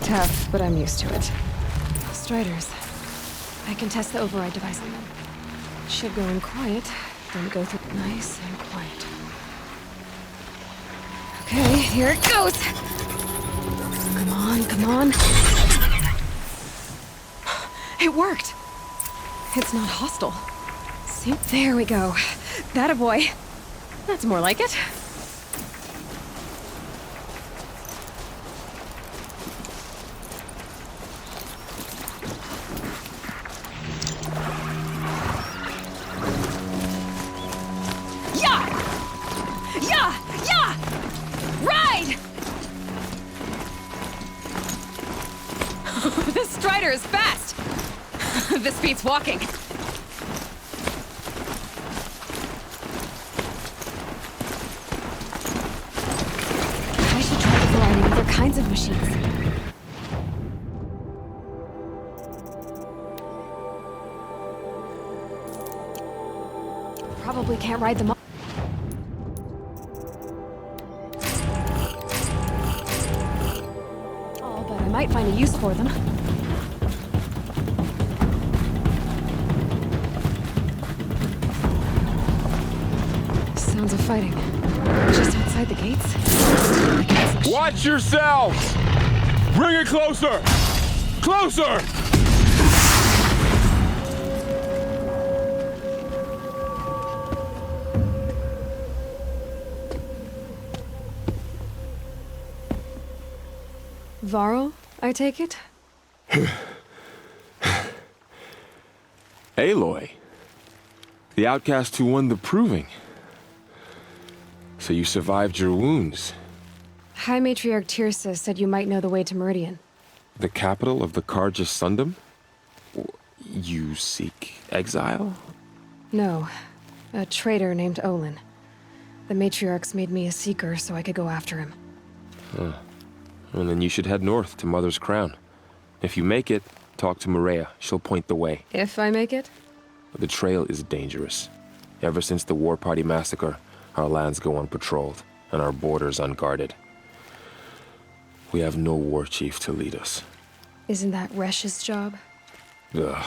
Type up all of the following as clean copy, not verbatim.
tough, but I'm used to it. Striders. I can test the override device on them. Should go in quiet, then go through nice and quiet. Okay, here it goes! Come on, come on. It worked! It's not hostile. See? There we go. That a boy. That's more like it. This Strider is fast! This beats walking. I should try a variety of other kinds of machines. Probably can't ride them all. But I might find a use for them. Sounds of fighting. Just outside the gates. Watch yourselves! Bring it closer! Closer! Varl, I take it? Aloy. The outcast who won the proving. So you survived your wounds. High Matriarch Tirsa said you might know the way to Meridian. The capital of the Carja Sundom? You seek exile? No. A traitor named Olin. The Matriarchs made me a seeker so I could go after him. Huh. Well, then you should head north to Mother's Crown. If you make it, talk to Maria. She'll point the way. If I make it? The trail is dangerous. Ever since the War Party massacre, our lands go unpatrolled, and our borders unguarded. We have no war chief to lead us. Isn't that Resh's job? Ugh.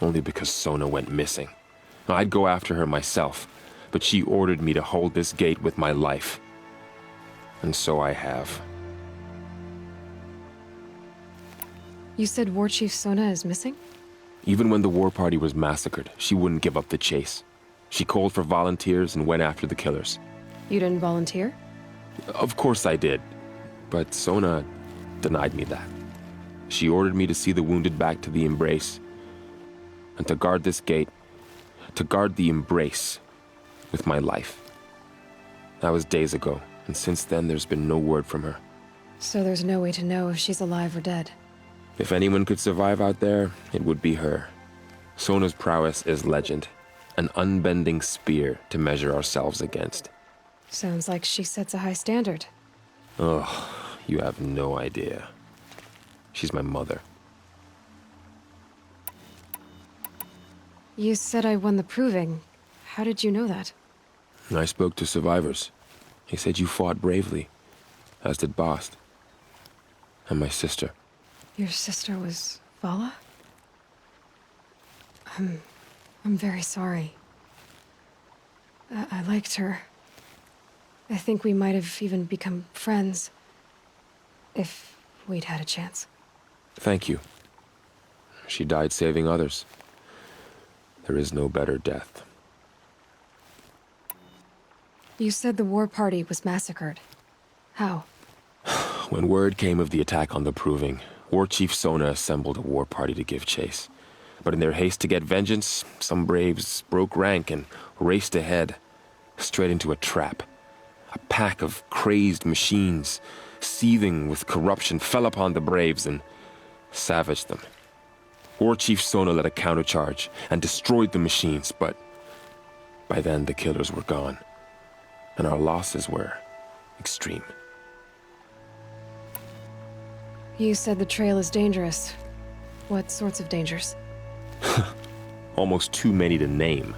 Only because Sona went missing. I'd go after her myself, but she ordered me to hold this gate with my life. And so I have. You said War Chief Sona is missing? Even when the War Party was massacred, she wouldn't give up the chase. She called for volunteers and went after the killers. You didn't volunteer? Of course I did, but Sona denied me that. She ordered me to see the wounded back to the Embrace, and to guard this gate, to guard the Embrace with my life. That was days ago, and since then there's been no word from her. So there's no way to know if she's alive or dead. If anyone could survive out there, it would be her. Sona's prowess is legend, an unbending spear to measure ourselves against. Sounds like she sets a high standard. Oh, you have no idea. She's my mother. You said I won the proving. How did you know that? I spoke to survivors. They said you fought bravely, as did Bast. And my sister. Your sister was Vala? I'm very sorry. I liked her. I think we might have even become friends. If we'd had a chance. Thank you. She died saving others. There is no better death. You said the War Party was massacred. How? When word came of the attack on the Proving, War Chief Sona assembled a war party to give chase. But in their haste to get vengeance, some braves broke rank and raced ahead, straight into a trap. A pack of crazed machines, seething with corruption, fell upon the braves and savaged them. War Chief Sona led a countercharge and destroyed the machines, but by then the killers were gone, and our losses were extreme. You said the trail is dangerous. What sorts of dangers? Almost too many to name.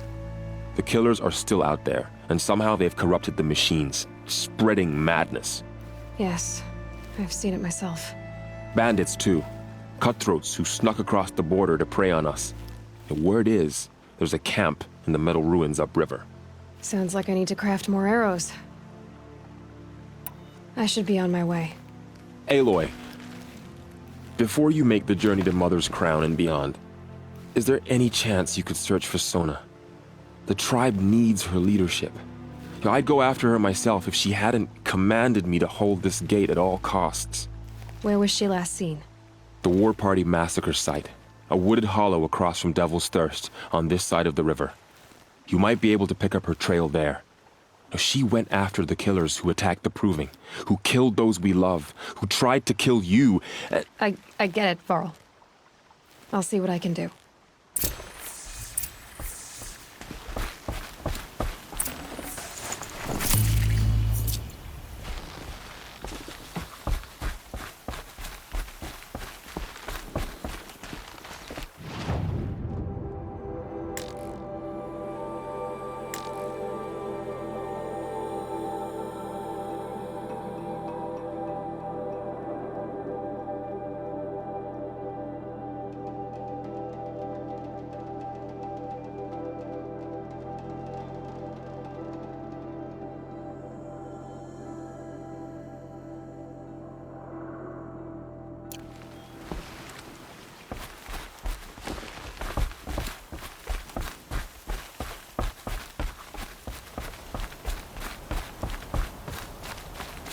The killers are still out there, and somehow they've corrupted the machines, spreading madness. Yes, I've seen it myself. Bandits, too. Cutthroats who snuck across the border to prey on us. The word is, there's a camp in the metal ruins upriver. Sounds like I need to craft more arrows. I should be on my way. Aloy, before you make the journey to Mother's Crown and beyond, is there any chance you could search for Sona? The tribe needs her leadership. I'd go after her myself if she hadn't commanded me to hold this gate at all costs. Where was she last seen? The War Party massacre site. A wooded hollow across from Devil's Thirst, on this side of the river. You might be able to pick up her trail there. She went after the killers who attacked the Proving, who killed those we love, who tried to kill you. I get it, Varl. I'll see what I can do.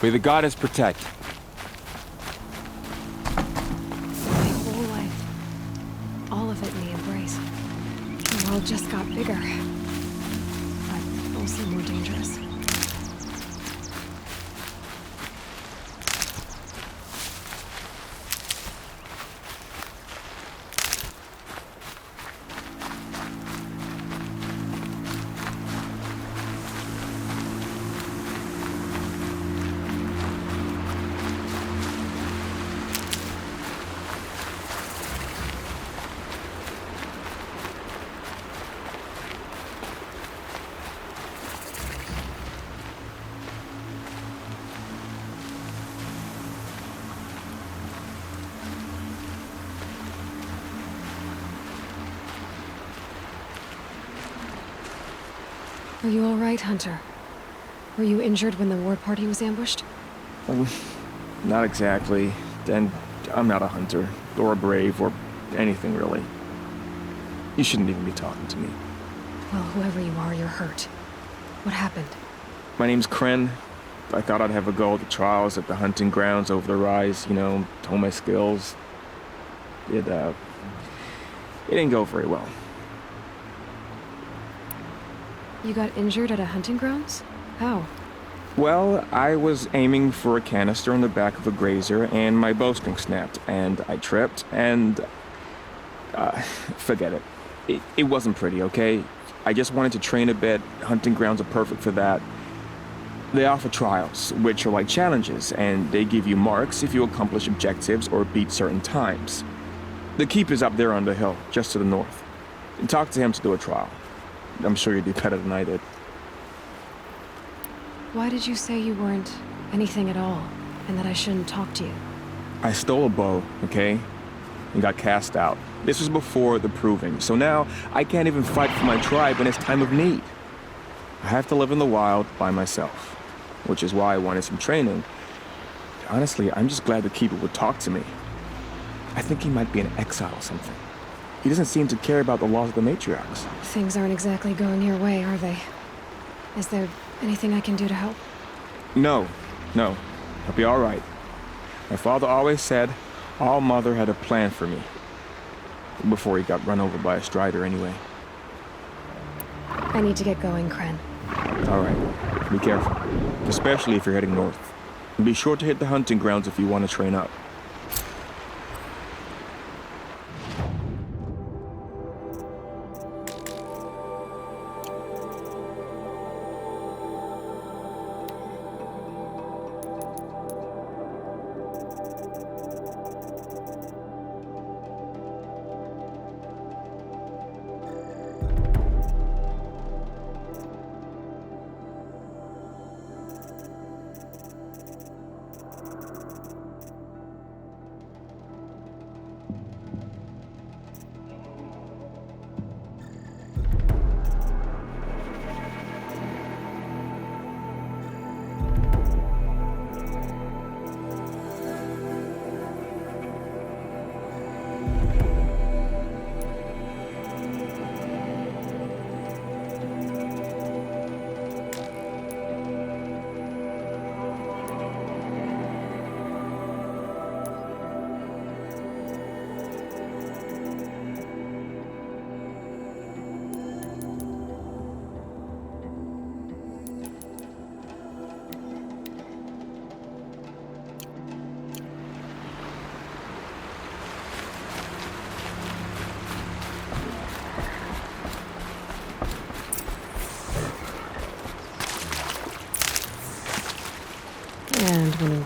May the goddess protect. My whole life. All of it in the embrace. The world just got bigger. But also more dangerous. Are you all right, Hunter? Were you injured when the war party was ambushed? Not exactly. And I'm not a hunter, or a brave, or anything really. You shouldn't even be talking to me. Well, whoever you are, you're hurt. What happened? My name's Kren. I thought I'd have a go at the trials at the hunting grounds over the rise, hone my skills. It didn't go very well. You got injured at a hunting grounds? How? Well, I was aiming for a canister on the back of a grazer, and my bowstring snapped, and I tripped, and... forget it. It wasn't pretty, okay? I just wanted to train a bit. Hunting grounds are perfect for that. They offer trials, which are like challenges, and they give you marks if you accomplish objectives or beat certain times. The keep is up there on the hill, just to the north. Talk to him to do a trial. I'm sure you'd do better than I did. Why did you say you weren't anything at all, and that I shouldn't talk to you? I stole a bow, okay? And got cast out. This was before the Proving, so now I can't even fight for my tribe when it's time of need. I have to live in the wild by myself, which is why I wanted some training. Honestly, I'm just glad the Keeper would talk to me. I think he might be in exile or something. He doesn't seem to care about the laws of the matriarchs. Things aren't exactly going your way, are they? Is there anything I can do to help? No. I'll be all right. My father always said All Mother had a plan for me. Before he got run over by a strider anyway. I need to get going, Kren. All right. Be careful. Especially if you're heading north. And be sure to hit the hunting grounds if you want to train up. And when...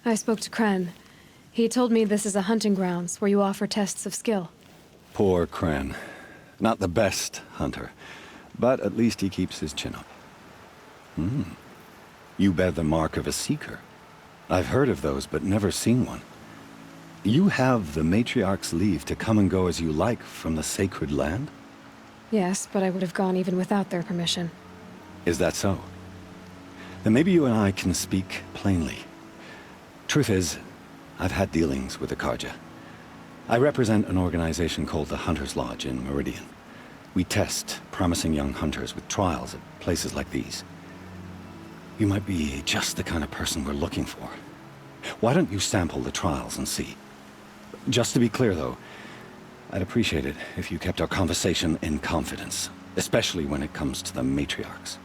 I spoke to Kren. He told me this is a hunting grounds where you offer tests of skill. Poor Kren. Not the best hunter, but at least he keeps his chin up. You bear the mark of a seeker. I've heard of those, but never seen one. You have the Matriarch's leave to come and go as you like from the sacred land? Yes, but I would have gone even without their permission. Is that so? Then maybe you and I can speak plainly. Truth is, I've had dealings with the Carja. I represent an organization called the Hunter's Lodge in Meridian. We test promising young hunters with trials at places like these. You might be just the kind of person we're looking for. Why don't you sample the trials and see? Just to be clear, though, I'd appreciate it if you kept our conversation in confidence, especially when it comes to the matriarchs.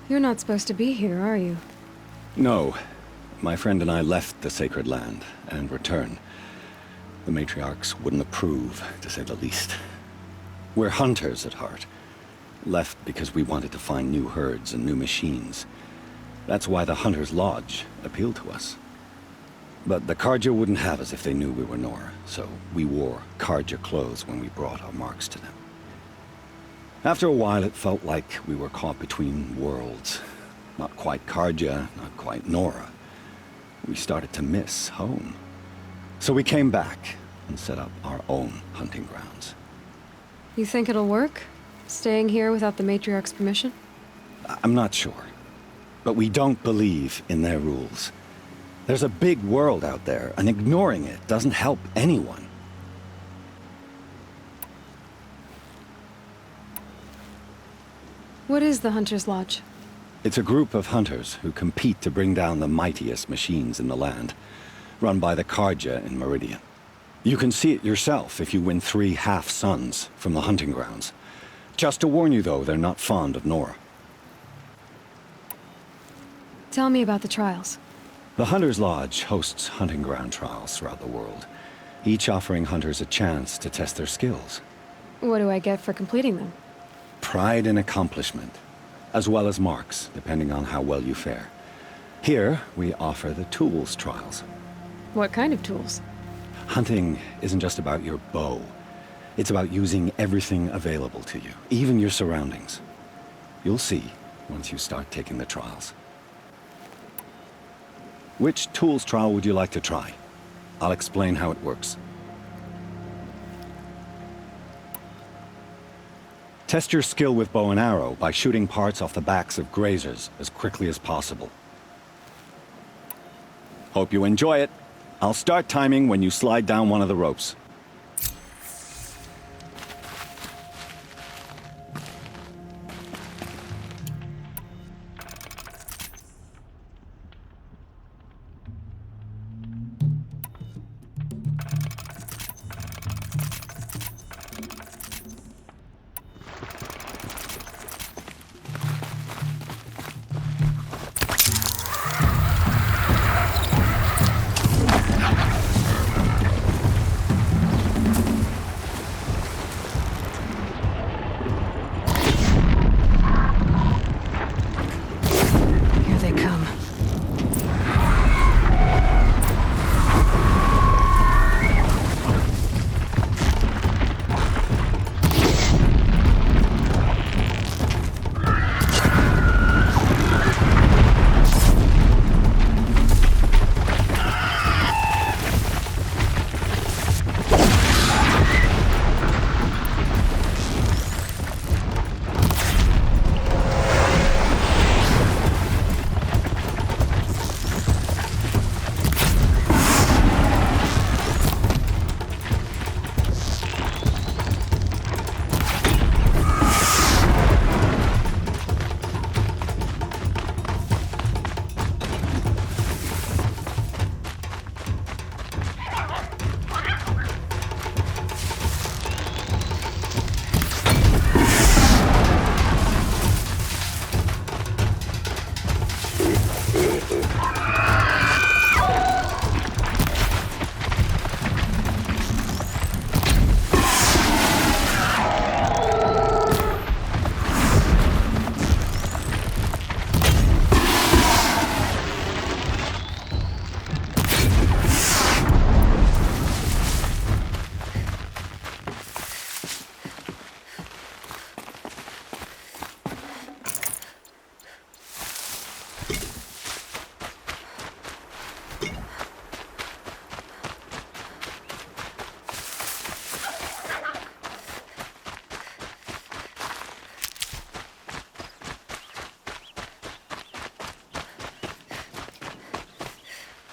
You're not supposed to be here, are you? No. My friend and I left the sacred land and returned. The matriarchs wouldn't approve, to say the least. We're hunters at heart. Left because we wanted to find new herds and new machines. That's why the Hunter's Lodge appealed to us. But the Carja wouldn't have us if they knew we were Nora, so we wore Carja clothes when we brought our marks to them. After a while, it felt like we were caught between worlds. Not quite Carja, not quite Nora. We started to miss home. So we came back and set up our own hunting grounds. You think it'll work? Staying here without the Matriarch's permission? I'm not sure. But we don't believe in their rules. There's a big world out there, and ignoring it doesn't help anyone. What is the Hunter's Lodge? It's a group of hunters who compete to bring down the mightiest machines in the land, run by the Carja in Meridian. You can see it yourself if you win 3 half-suns from the hunting grounds. Just to warn you, though, they're not fond of Nora. Tell me about the trials. The Hunter's Lodge hosts hunting ground trials throughout the world, each offering hunters a chance to test their skills. What do I get for completing them? Pride in accomplishment, as well as marks, depending on how well you fare. Here, we offer the tools trials. What kind of tools? Hunting isn't just about your bow. It's about using everything available to you, even your surroundings. You'll see once you start taking the trials. Which tools trial would you like to try? I'll explain how it works. Test your skill with bow and arrow by shooting parts off the backs of grazers as quickly as possible. Hope you enjoy it. I'll start timing when you slide down one of the ropes.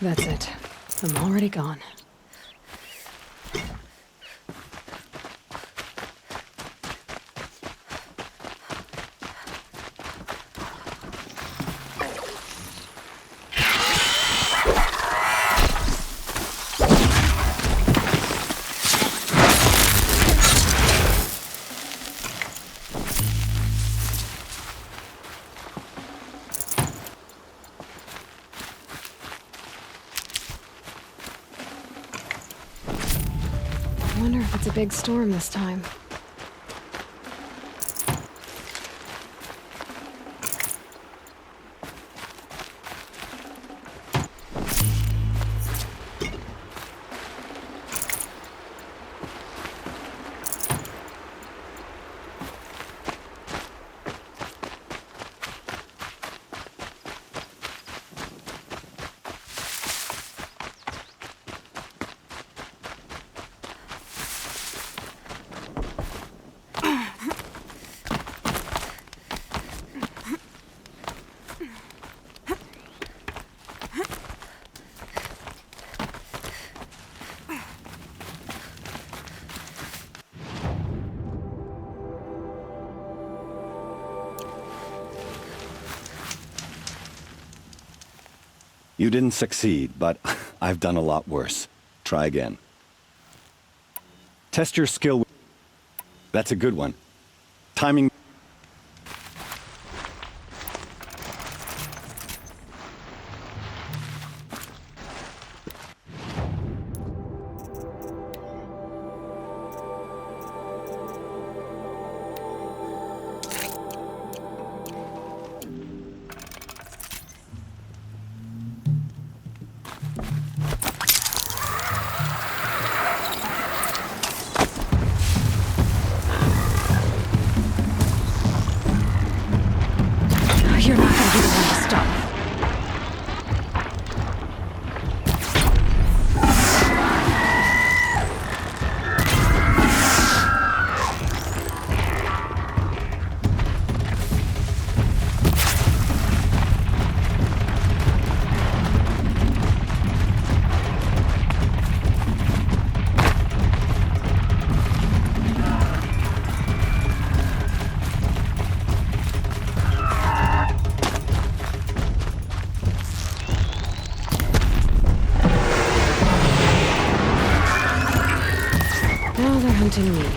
That's it. I'm already gone. I wonder if it's a big storm this time. You didn't succeed, but I've done a lot worse. Try again. Test your skill. That's a good one. Timing. You're not gonna be the one to stop me. Now they're hunting me.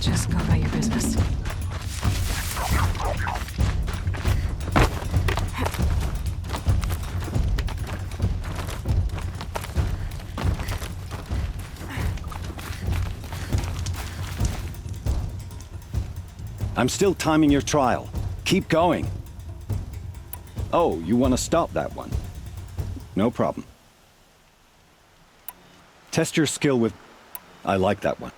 Just go about your business. I'm still timing your trial. Keep going. Oh, you want to stop that one? No problem. Test your skill with... I like that one.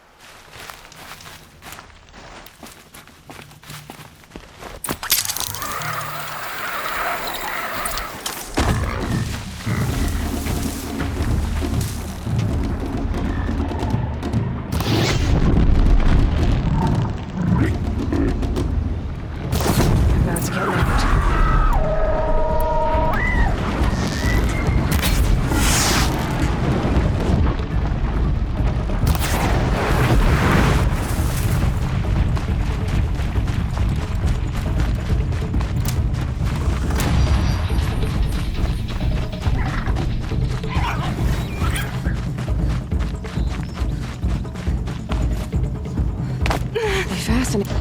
About to get levered. fascinating.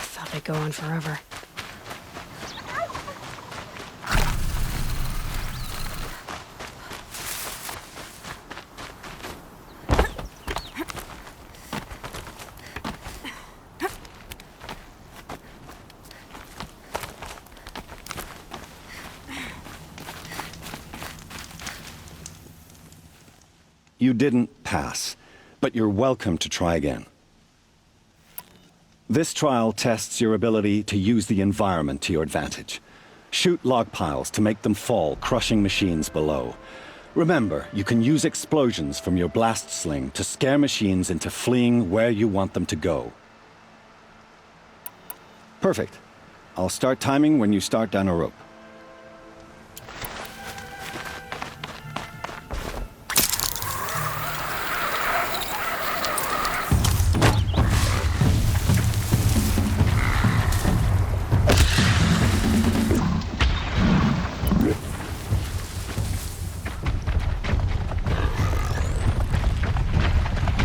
Thought they'd go on forever. You didn't pass, but you're welcome to try again. This trial tests your ability to use the environment to your advantage. Shoot log piles to make them fall, crushing machines below. Remember, you can use explosions from your blast sling to scare machines into fleeing where you want them to go. Perfect. I'll start timing when you start down a rope.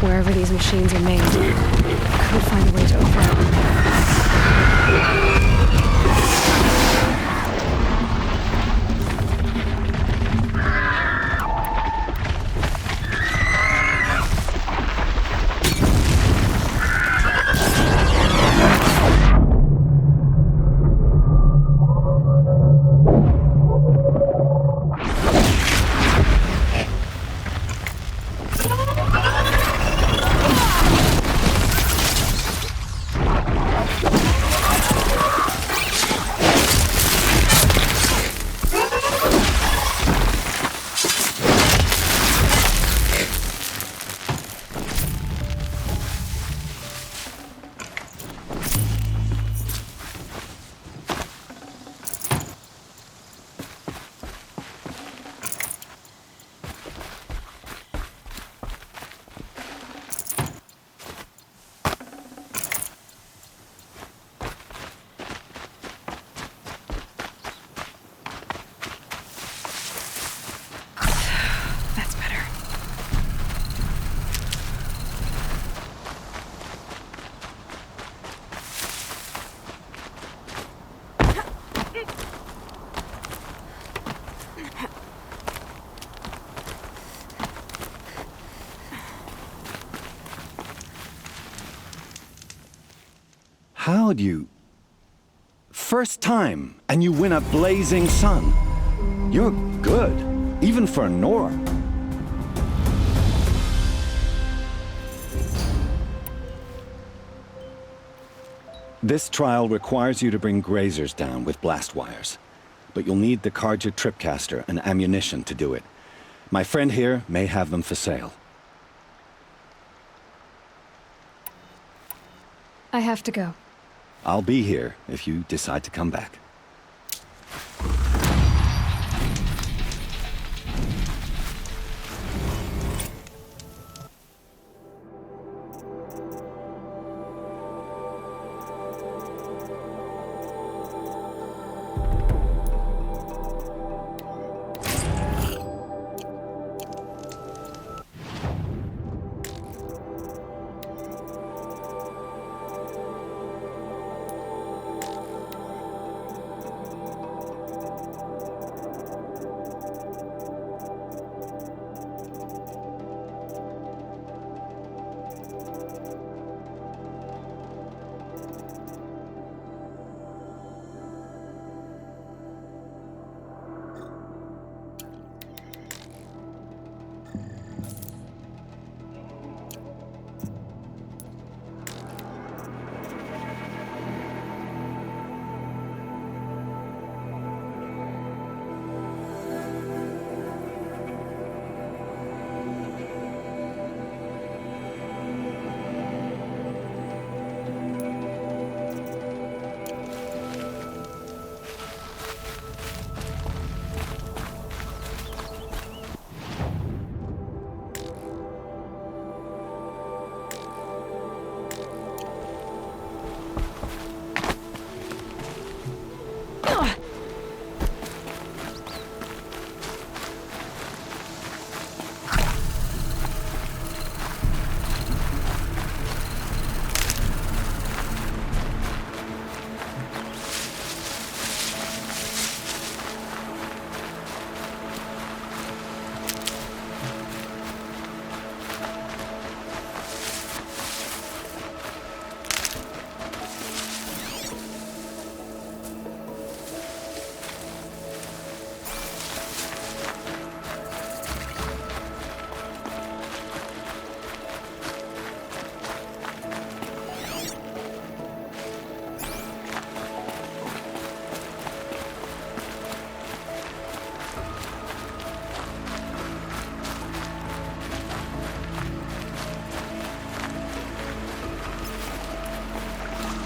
Wherever these machines are made, I could find a way to override them. That's better. How'd you... First time, and you win a blazing sun. You're good, even for Nora. This trial requires you to bring grazers down with blast wires. But you'll need the Carja Tripcaster and ammunition to do it. My friend here may have them for sale. I have to go. I'll be here if you decide to come back.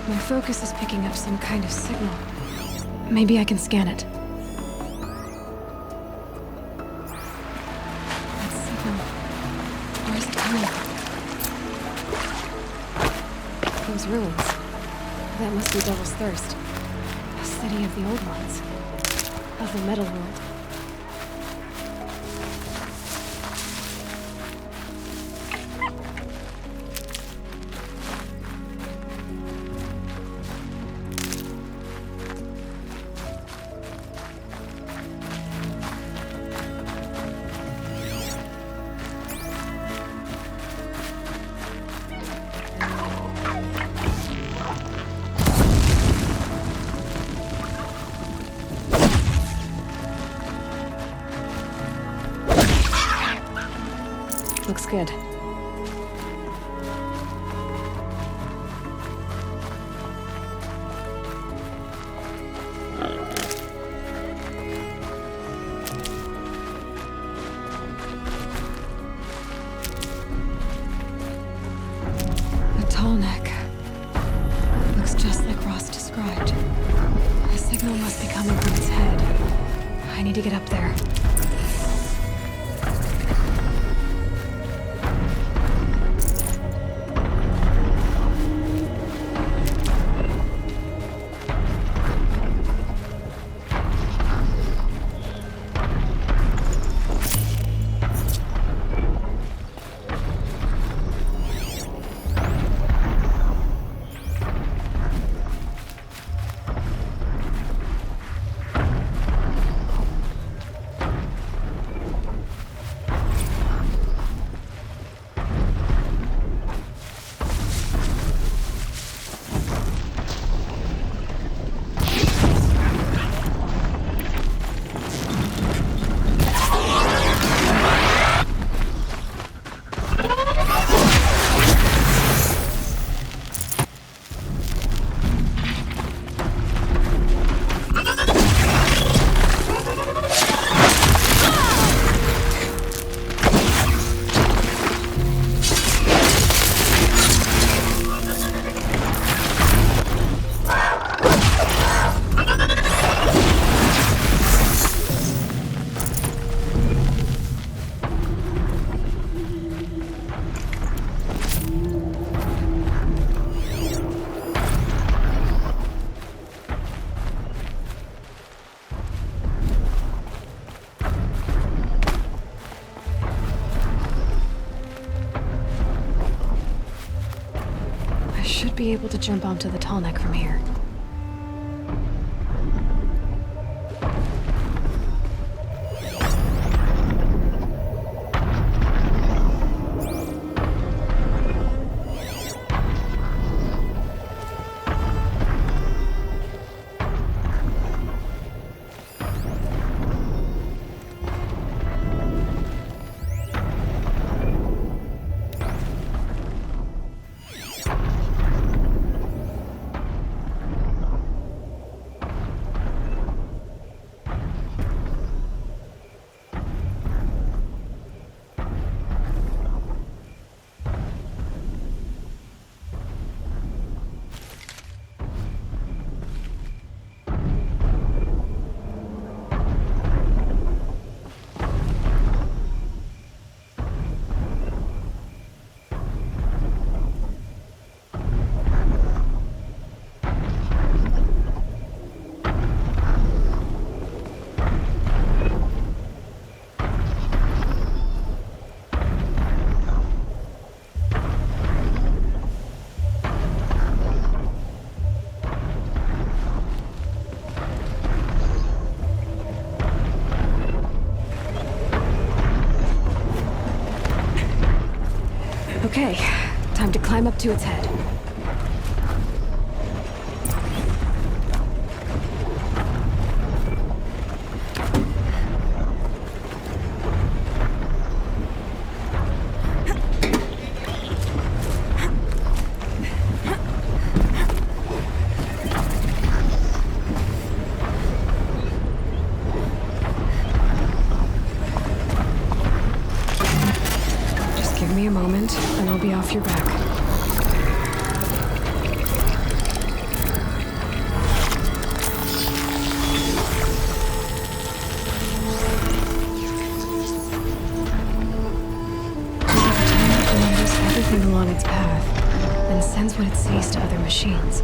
My focus is picking up some kind of signal. Maybe I can scan it. That signal. Where's it coming from? Those ruins. That must be Devil's Thirst. A city of the old ones. Of the metal world. Looks good. The tall neck. Looks just like Ross described. The signal must be coming from its head. I need to get up there. Be able to jump onto the tall neck from here. Okay, time to climb up to its head. Give me a moment, and I'll be off your back. along its path, then sends what it sees to other machines.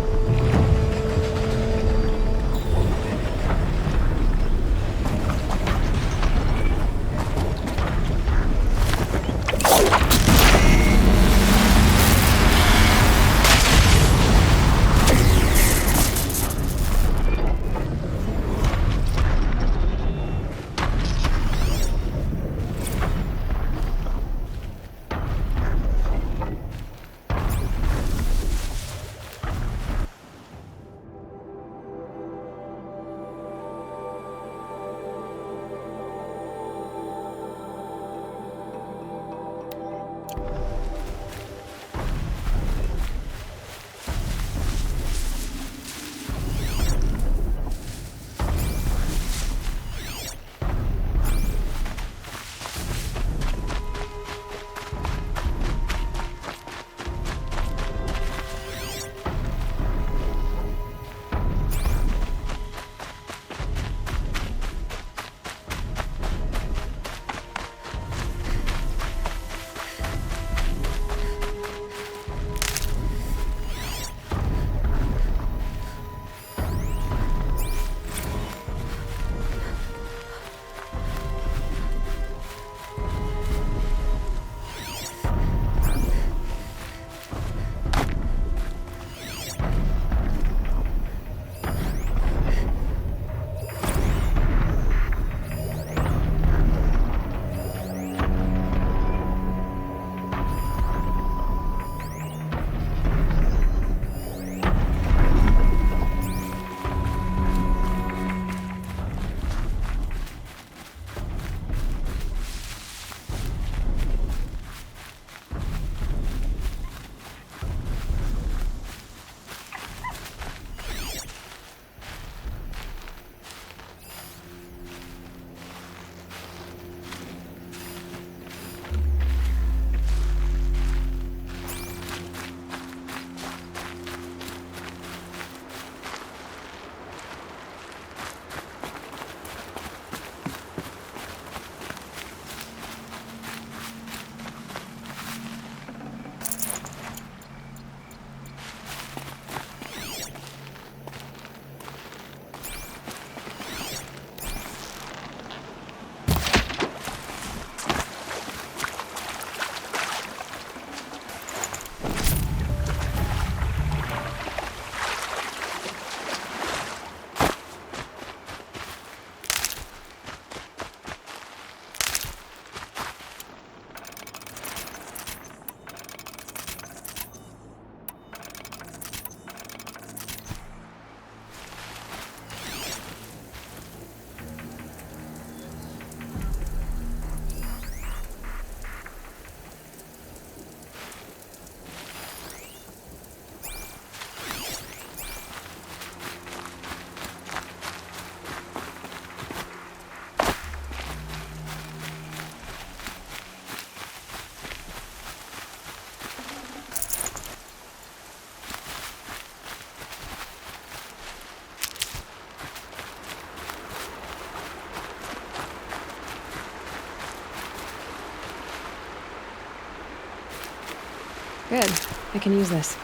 Good. I can use this.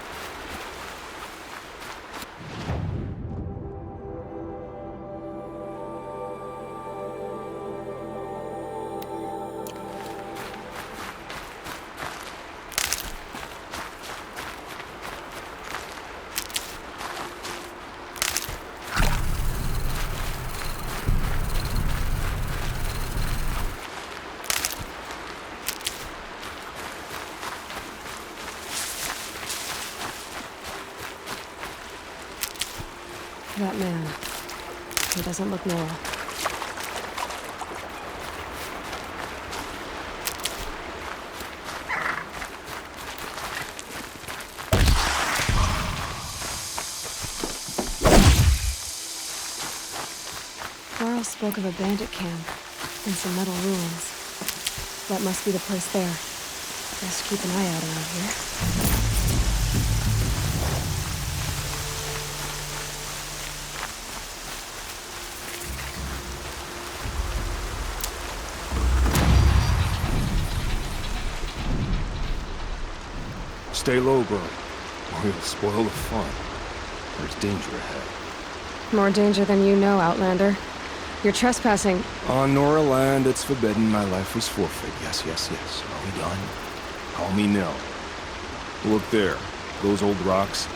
That man. He doesn't look normal. Carl spoke of a bandit camp and some metal ruins. That must be the place there. Best keep an eye out around here. Stay low, bro, or you'll spoil the fun. There's danger ahead. More danger than you know, Outlander. You're trespassing. On Nora land, it's forbidden. My life was forfeit. Yes, yes, yes. Are we done? Call me Nell. Look there. Those old rocks.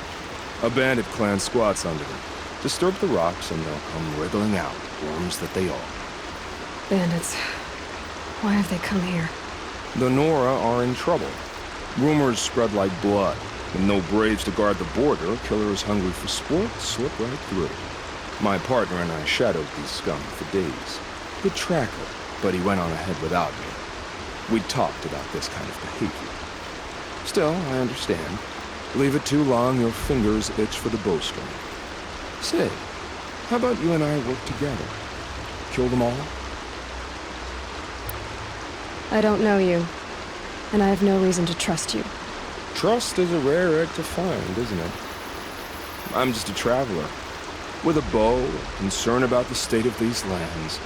A bandit clan squats under them. Disturb the rocks and they'll come wriggling out, worms that they are. Bandits. Why have they come here? The Nora are in trouble. Rumors spread like blood. With no braves to guard the border, killers hungry for sport slip right through. My partner and I shadowed these scum for days. Good tracker, but he went on ahead without me. We talked about this kind of behavior. Still, I understand. Leave it too long, your fingers itch for the bowstring. Say, how about you and I work together? Kill them all? I don't know you, and I have no reason to trust you. Trust is a rare egg to find, isn't it? I'm just a traveler, with a bow, concern about the state of these lands,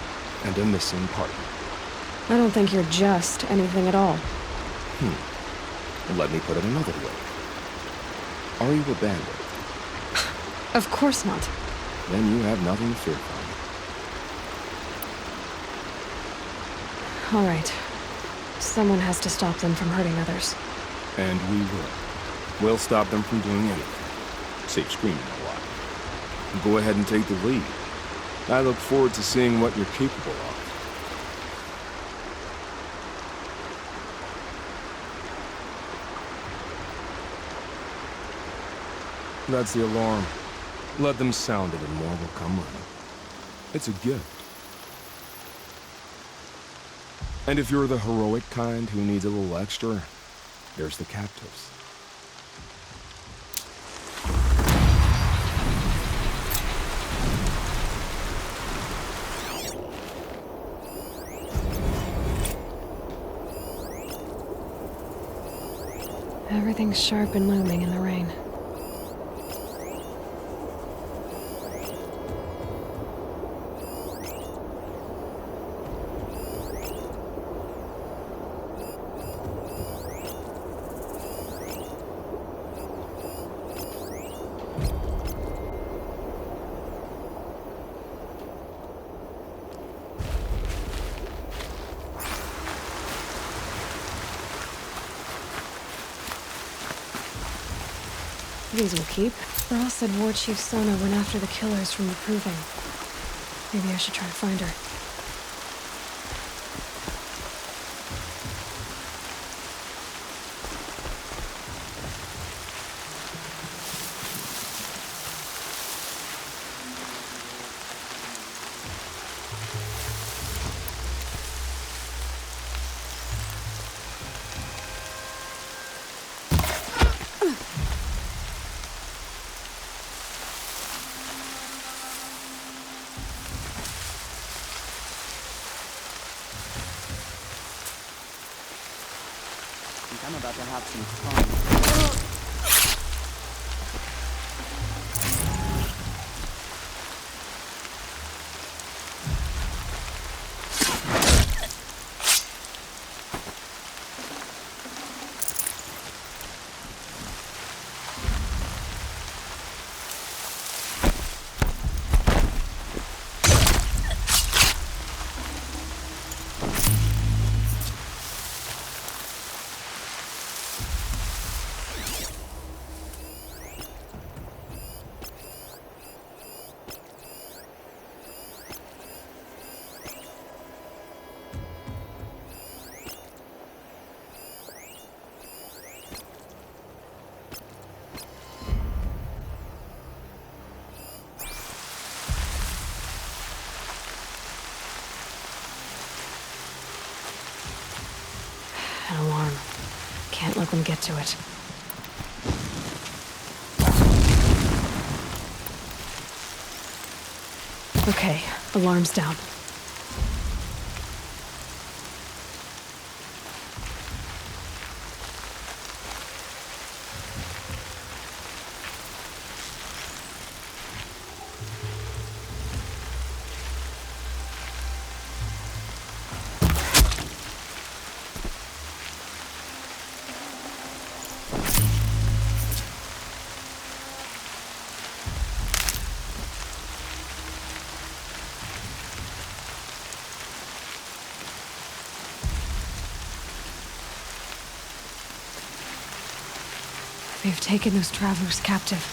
and a missing partner. I don't think you're just anything at all. Let me put it another way. Are you a bandit? Of course not. Then you have nothing to fear from me. All right. Someone has to stop them from hurting others. And we will. We'll stop them from doing anything. Save screaming a lot. Go ahead and take the lead. I look forward to seeing what you're capable of. That's the alarm. Let them sound it and more will come running. It's a gift. And if you're the heroic kind who needs a little extra, there's the captives. Everything's sharp and looming in the rain. These will keep. Thrall said War Chief Sona went after the killers from the Proving. Maybe I should try to find her. I'm about to have some fun. An alarm. Can't let them get to it. Okay, alarm's down. They've taken those travelers captive.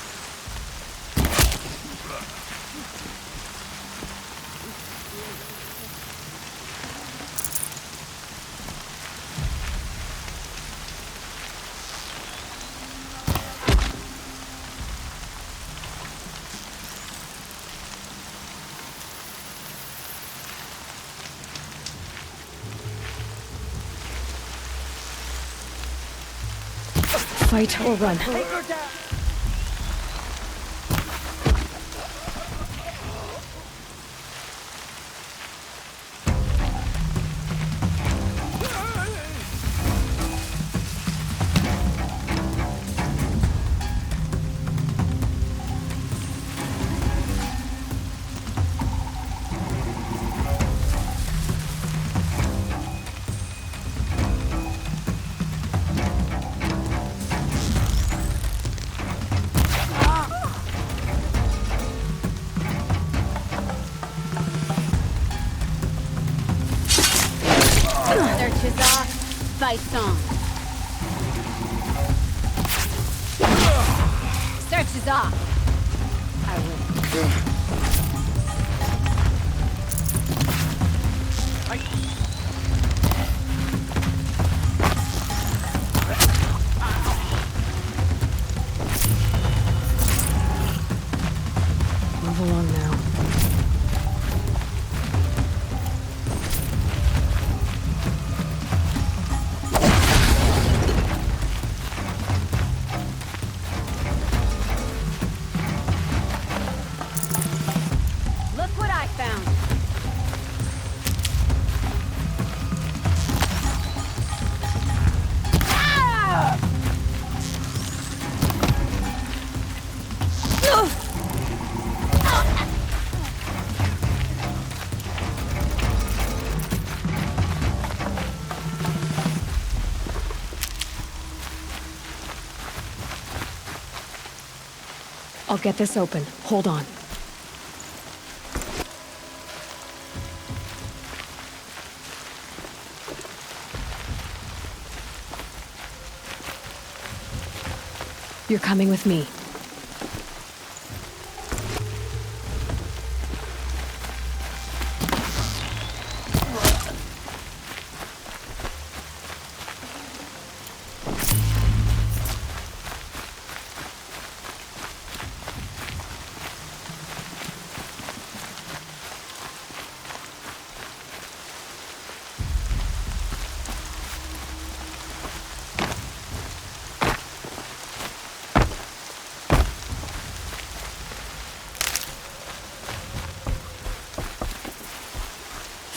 Fight or run. Search is off. Fight's on. Search is off. I win. Move along now. Look what I found. Ah! I'll get this open. Hold on. You're coming with me.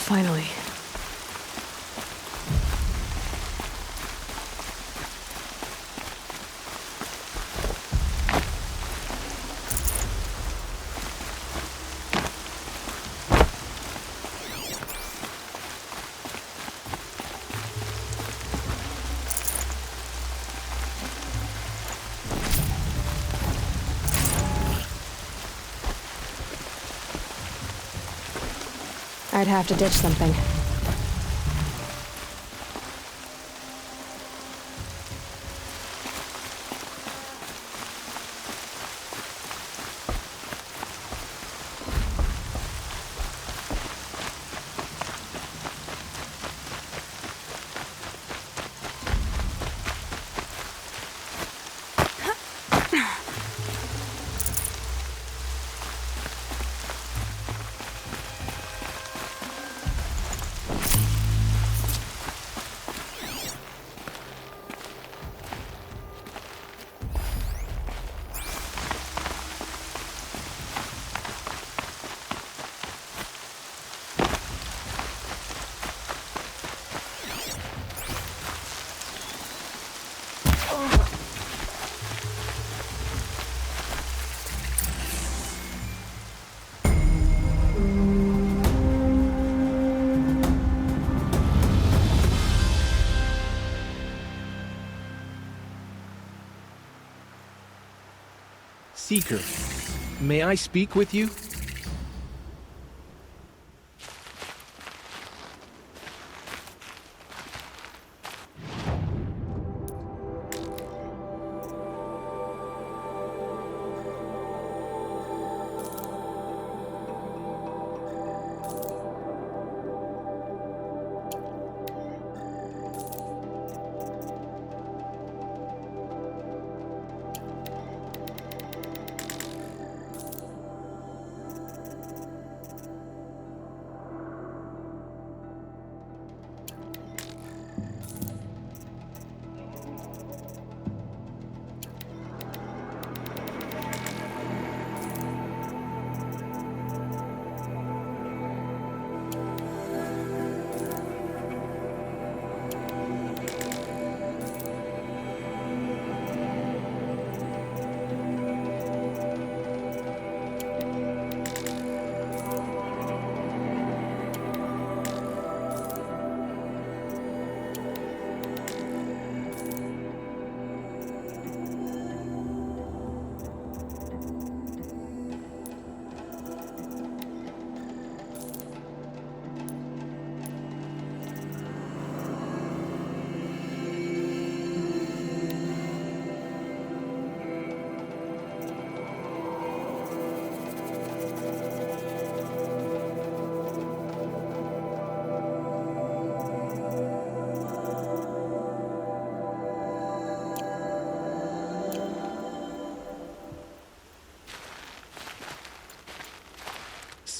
Finally. I'd have to ditch something. Seeker, may I speak with you?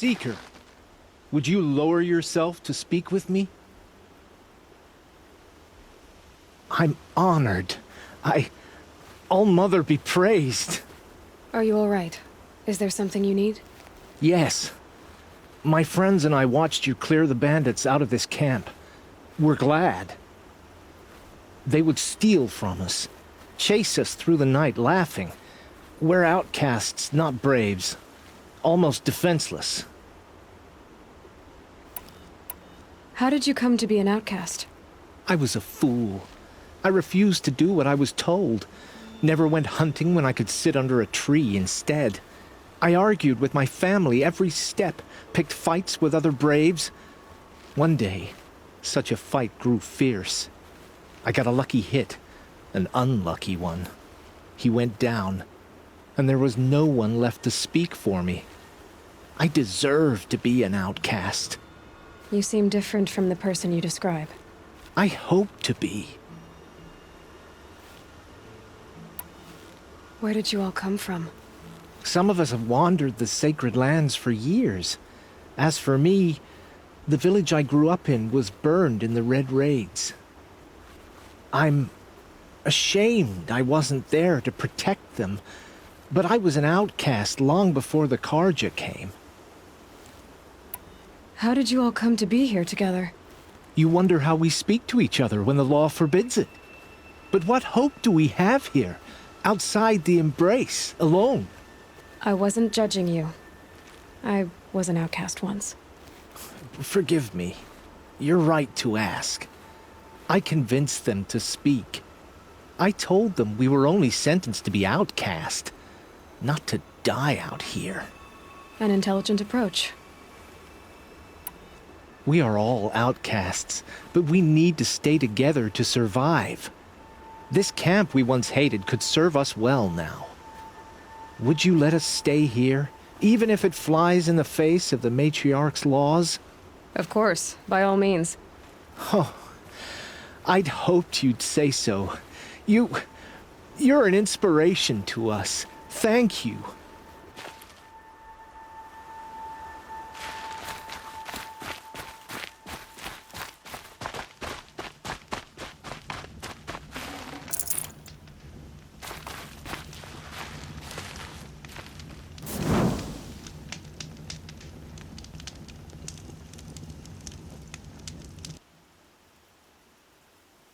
Seeker. Would you lower yourself to speak with me? I'm honored. All-Mother be praised. Are you all right? Is there something you need? Yes. My friends and I watched you clear the bandits out of this camp. We're glad. They would steal from us, chase us through the night laughing. We're outcasts, not braves. Almost defenseless. How did you come to be an outcast? I was a fool. I refused to do what I was told. Never went hunting when I could sit under a tree instead. I argued with my family every step, picked fights with other braves. One day, such a fight grew fierce. I got a lucky hit, an unlucky one. He went down, and there was no one left to speak for me. I deserved to be an outcast. You seem different from the person you describe. I hope to be. Where did you all come from? Some of us have wandered the sacred lands for years. As for me, the village I grew up in was burned in the Red Raids. I'm ashamed I wasn't there to protect them, but I was an outcast long before the Carja came. How did you all come to be here together? You wonder how we speak to each other when the law forbids it. But what hope do we have here, outside the embrace, alone? I wasn't judging you. I was an outcast once. Forgive me. You're right to ask. I convinced them to speak. I told them we were only sentenced to be outcast, not to die out here. An intelligent approach. We are all outcasts, but we need to stay together to survive. This camp we once hated could serve us well now. Would you let us stay here, even if it flies in the face of the Matriarch's laws? Of course, by all means. Oh, I'd hoped you'd say so. You're an inspiration to us. Thank you.